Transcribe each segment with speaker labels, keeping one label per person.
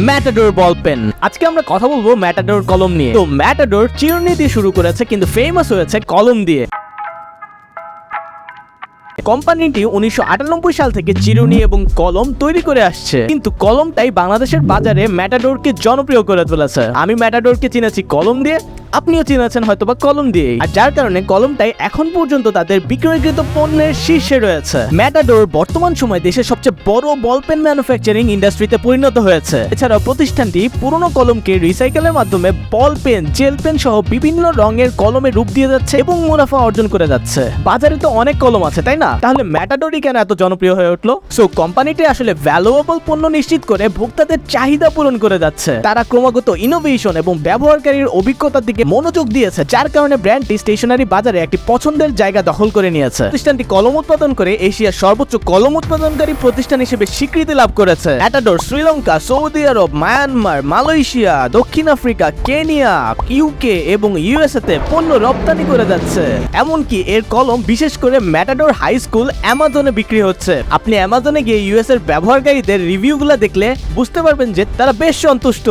Speaker 1: Matador ball pen. আজকে আমরা কথা বলবো ম্যাটাডোর কলম নিয়ে। তো ম্যাটাডোর চিরুনি দিয়ে শুরু করেছে কিন্তু ফেমাস হয়েছে কলম দিয়ে। কোম্পানিটি 1998 সাল থেকে চিরুনি এবং কলম তৈরি করে আসছে, কিন্তু কলমটাই বাংলাদেশের বাজারে ম্যাটাডোরকে জনপ্রিয় করে তুলেছে। আমি ম্যাটাডোরকে চিনেছি কলম দিয়ে, আপনিও চিনেছেন হয়তোবা কলম দিয়ে, আর যার কারণে কলমটাই এখন পর্যন্ত তাদের বিক্রয়কৃত পণ্যের শীর্ষে রয়েছে। ম্যাটাডোর বর্তমান সময়ে দেশের সবচেয়ে বড় বল পেন ম্যানুফ্যাকচারিং ইন্ডাস্ট্রিতে পরিণত হয়েছে। এছাড়াও প্রতিষ্ঠানটি পুরনো কলমকে রিসাইকেলের মাধ্যমে বল পেন, জেল পেন সহ বিভিন্ন রঙের কলমে রূপ দিয়ে যাচ্ছে এবং মুনাফা অর্জন করে যাচ্ছে। বাজারে তো অনেক কলম আছে, তাই না? তাহলে ম্যাটাডোরই কেন এত জনপ্রিয় হয়ে উঠলো? সো কোম্পানিটি আসলে ভ্যালুয়েবল পণ্য নিশ্চিত করে ভোক্তাদের চাহিদা পূরণ করে যাচ্ছে। তারা ক্রমাগত ইনোভেশন এবং ব্যবহারকারীর অভিজ্ঞতার দিকে মনোযোগ দিয়েছে, যার কারণে ব্র্যান্ডটি স্টেশনারি বাজারে একটি পছন্দের জায়গা দখল করে নিয়েছে। প্রতিষ্ঠানটি কলম উৎপাদন করে এশিয়ার সর্বোচ্চ কলম উৎপাদনকারী প্রতিষ্ঠান হিসেবে স্বীকৃতি লাভ করেছে। ম্যাটাডোর শ্রীলঙ্কা, সৌদি আরব, মায়ানমার, মালয়েশিয়া, দক্ষিণ আফ্রিকা, কেনিয়া, ইউকে এবং ইউএসএ তে পণ্য রপ্তানি করে যাচ্ছে। এমনকি এর কলম বিশেষ করে ম্যাটাডোর হাই স্কুল অ্যামাজনে বিক্রি হচ্ছে। আপনি অ্যামাজনে গিয়ে ইউএস এর ব্যবহারকারীদের রিভিউগুলো দেখলে বুঝতে পারবেন যে তারা বেশ সন্তুষ্ট।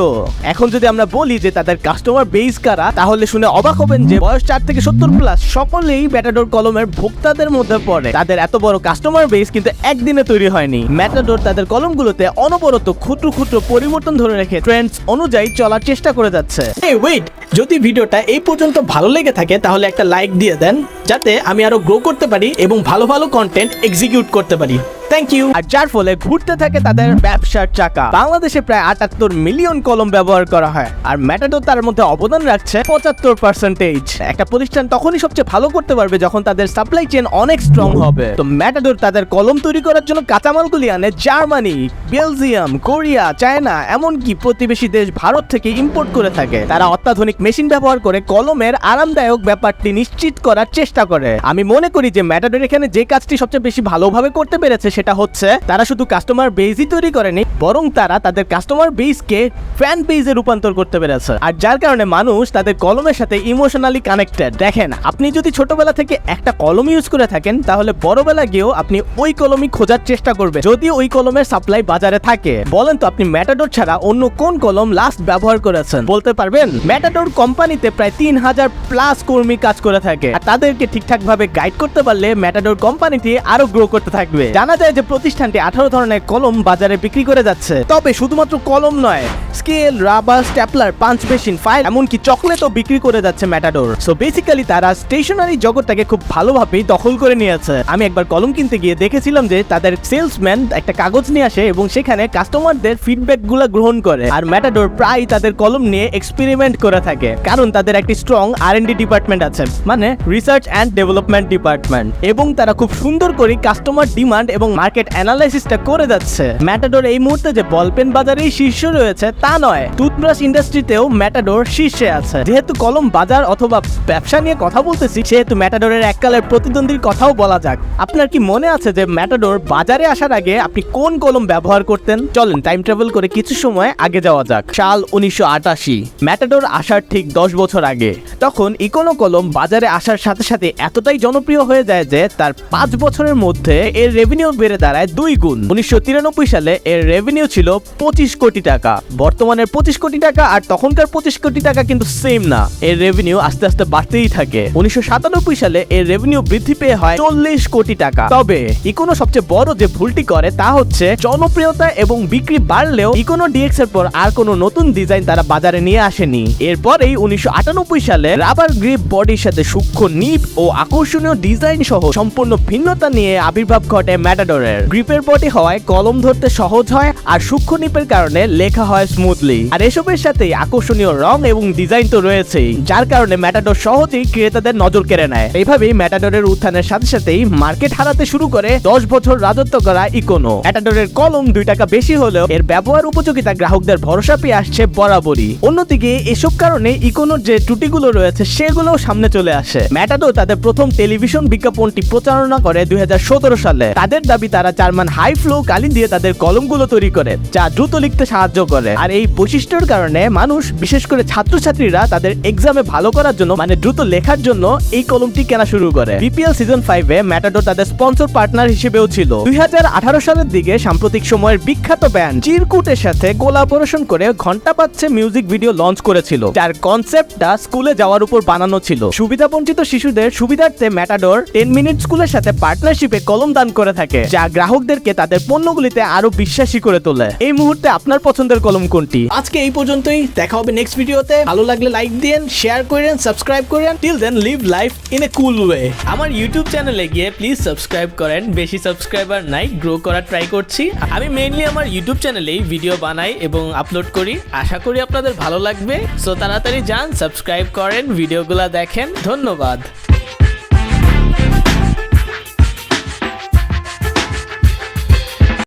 Speaker 1: এখন যদি আমরা বলি যে তাদের কাস্টমার বেস কারা, তাহলে শুনে অবাক হবেন যে বয়স 4 থেকে 70 প্লাস সকলেই ম্যাটাডোর কলমের ভোক্তাদের মধ্যে পড়ে। তাদের এত বড় কাস্টমার বেস কিন্তু একদিনে তৈরি হয়নি। ম্যাটাডোর তাদের কলমগুলোতে অনবরত ক্ষুদ্র ক্ষুদ্র পরিবর্তন ধরে রেখে ট্রেন্ডস অনুযায়ী চলার চেষ্টা করে যাচ্ছে। এই ওয়েট, যদি ভিডিওটা এই পর্যন্ত ভালো লেগে থাকে তাহলে একটা লাইক দিয়ে দেন, যাতে আমি আরো গ্রো করতে পারি এবং ভালো ভালো কন্টেন্ট এক্সিকিউট করতে পারি। Thank you. আর যার ফলে ঘুরতে থাকে তাদের ব্যবসার চাকা। বাংলাদেশে প্রায় 78 মিলিয়ন কলম ব্যবহার করা হয়, আর ম্যাটাডোর তার মধ্যে অবদান রাখছে 75%। একটা প্রতিষ্ঠান তখনই সবচেয়ে ভালো করতে পারবে যখন তাদের সাপ্লাই চেইন অনেক স্ট্রং হবে। তো ম্যাটাডোর তাদের কলম তৈরি করার জন্য কাঁচামালগুলি আনে জার্মানি, বেলজিয়াম, কোরিয়া, চায়না, এমনকি প্রতিবেশী দেশ ভারত থেকে ইম্পোর্ট করে থাকে। তারা অত্যাধুনিক মেশিন ব্যবহার করে কলমের আরামদায়ক ব্যাপারটি নিশ্চিত করার চেষ্টা করে। আমি মনে করি যে ম্যাটাডোর এখানে যে কাজটি সবচেয়ে বেশি ভালোভাবে করতে পেরেছে সেটা হচ্ছে তারা শুধু কাস্টমার বেসই তৈরি করেনি, বরং তারা তাদের কাস্টমার বেসকে ফ্যান বেসে রূপান্তর করতে পেরেছে। আর যার কারণে মানুষ তাদের কলমের সাথে ইমোশনালি কানেক্টেড। দেখেন, আপনি যদি ছোটবেলা থেকে একটা কলম ইউজ করে থাকেন, তাহলে বড়বেলা গিয়েও আপনি ওই কলমই খোঁজার চেষ্টা করবেন, যদি ওই কলমের সাপ্লাই বাজারে থাকে। বলেন তো, আপনি ম্যাটাডোর ছাড়া অন্য কোন কলম লাস্ট ব্যবহার করেছেন? বলতে পারবেন? ম্যাটাডোর কোম্পানিতে প্রায় 3000 প্লাস কর্মী কাজ করে থাকে, আর তাদেরকে ঠিকঠাক ভাবে গাইড করতে পারলে ম্যাটাডোর কোম্পানিটি আরো গ্রো করতে থাকবে। জানা যায় যে প্রতিষ্ঠানটি 18 ধরনের কলম বাজারে বিক্রি করে যাচ্ছে। তবে শুধুমাত্র কলম নয়, scale, rubber, stapler, punch machine, file, এমনকি চকলেটও বিক্রি করে যাচ্ছে ম্যাটাডোর। সো বেসিক্যালি তারা স্টেশনারি জগৎটাকে খুব ভালোভাবেই দখল করে নিয়েছে। আমি একবার কলম কিনতে গিয়ে দেখেছিলাম যে তাদের সেলসম্যান একটা কাগজ নিয়ে আসে এবং সেখানে কাস্টমারদের ফিডব্যাক গুলা গ্রহণ করে। আর ম্যাটাডোর প্রায় তাদের কলম নিয়ে এক্সপেরিমেন্ট করে থাকে, কারণ তাদের একটি স্ট্রং R&D ডিপার্টমেন্ট আছে, মানে রিসার্চ অ্যান্ড ডেভেলপমেন্ট ডিপার্টমেন্ট, এবং তারা খুব সুন্দর করে কাস্টমার ডিমান্ড এবং মার্কেট অ্যানালাইসিসটা করে যাচ্ছে। ম্যাটাডোর এই মুহূর্তে যে বল পেন বাজারেই শীর্ষ রয়েছে তা নয়, টুথব্রাশ ইন্ডাস্ট্রিতেও ম্যাটাডোর শীর্ষে আছে। যেহেতু কলম বাজার অথবা ব্যবসা নিয়ে কথা বলতেছি, সেহেতু ম্যাটাডোরের এককালের প্রতিদ্বন্দ্বীর কথাও বলা যাক। আপনার কি মনে আছে যে ম্যাটাডোর বাজারে আসার আগে আপনি কোন কলম ব্যবহার করতেন? চলেন টাইম ট্রাভেল করে কিছু সময় আগে যাওয়া যাক। সাল 1988। ম্যাটাডোর আসার ঠিক 10 বছর আগে। তখন ইকোনো কলম বাজারে আসার সাথে সাথে এতটাই জনপ্রিয় হয়ে যায় যে তার 5 বছরের মধ্যে এর রেভিনিউ বেড়ে দাঁড়ায় 2 গুণ। 1993 সালে এর রেভিনিউ ছিল 25 কোটি টাকা। বর্তমানের 25 কোটি টাকা আর তখনকার 25 কোটি টাকা কিন্তু সেম না। এর রেভিনিউ আস্তে আস্তে বাড়তেই থাকে। 1997 সালে এর রেভিনিউ বৃদ্ধি পেয়ে হয় 40 কোটি টাকা। তবে ইকোনো সবচেয়ে বড় যে ভুলটি করে তা হচ্ছে জনপ্রিয়তা এবং বিক্রি বাড়লেও ইকোনো ডিএক্স এর পর আর কোনো নতুন ডিজাইন তারা বাজারে নিয়ে আসেনি। এরপরেই 1998 সালে রাবার গ্রিপ বডির সাথে সূক্ষ্ম নিপ ও আকর্ষণীয় ডিজাইন সহ সম্পূর্ণ ভিন্নতা নিয়ে আবির্ভাব ঘটে ম্যাটাডোরের। গ্রিপের বডি হওয়ায় কলম ধরতে সহজ হয়, আর সূক্ষ্ম নিপের কারণে লেখা হয় স্মুথলি। আর এসবের সাথেই আকর্ষণীয় রং এবং ডিজাইন তো রয়েছেই, যার কারণে ম্যাটাডোর সহজেই ক্রেতাদের নজর কেড়ে নেয়। এইভাবেই ম্যাটাডোরের উত্থানের সাথে সাথেই মার্কেট হারাতে শুরু করে 10 বছর রাজত্ব করা ইকোনো। ম্যাটাডোরের কলম 2 টাকা বেশি হলেও এর ব্যবহার উপযোগিতা গ্রাহকদের ভরসা পেয়ে আসছে বরাবরই। অন্যদিকে এসব কারণে কারণে ইকোনোর যে ত্রুটিগুলো রয়েছে সেগুলোও সামনে চলে আসে। ম্যাটাডোর তাদের প্রথম টেলিভিশন বিজ্ঞাপনটি প্রচারণা করে 2017 সালে। তাদের দাবি তারা জার্মান হাই ফ্লো কালি দিয়ে তাদের কলমগুলো তৈরি করে, যা দ্রুত লিখতে সাহায্য করে। আর এই বৈশিষ্ট্যের কারণে মানুষ, বিশেষ করে ছাত্রছাত্রীরা তাদের এক্সামে ভালো করার জন্য, মানে দ্রুত লেখার জন্য এই কলমটি কেনা শুরু করে। বিপিএল সিজন 5 এ ম্যাটাডোর তাদের স্পন্সর পার্টনার হিসেবেও ছিল। 2018 সালের দিকে সাম্প্রতিক সময়ের বিখ্যাত ব্যান্ড চিরকুটের সাথে কোলাবোরেশন করে ঘন্টা পাচ্ছে মিউজিক ভিডিও লঞ্চ করেছিল, যার কনসেপ্টটা স্কুলে যাওয়ার উপর বানানো ছিল। সুবিধাবঞ্চিত শিশুদের সুবিধার্থে ম্যাটাডোর 10 মিনিট স্কুলের সাথে পার্টনারশিপে কলম দান করে থাকে, যা গ্রাহকদেরকে তাদের পণ্যগুলিতে আরো বিশ্বাসী করে তোলে। এই মুহূর্তে আপনার পছন্দের কলম কোনটি? আজকে এই পর্যন্তই, দেখা হবে নেক্সট ভিডিওতে। ভালো লাগলে লাইক দিন, শেয়ার করেন, সাবস্ক্রাইব করেন। Till then live life in a cool way. আমার ইউটিউব চ্যানেলে গিয়ে প্লিজ সাবস্ক্রাইব করেন। বেশি সাবস্ক্রাইবার নাই, গ্রো করার ট্রাই করছি। আমি মেইনলি আমার ইউটিউব চ্যানেলেই ভিডিও বানাই এবং আপলোড করি। আশা করি আপনাদের ভালো লাগবে। সো তাড়াতাড়ি যান, সাবস্ক্রাইব করেন, ভিডিওগুলো দেখেন। ধন্যবাদ।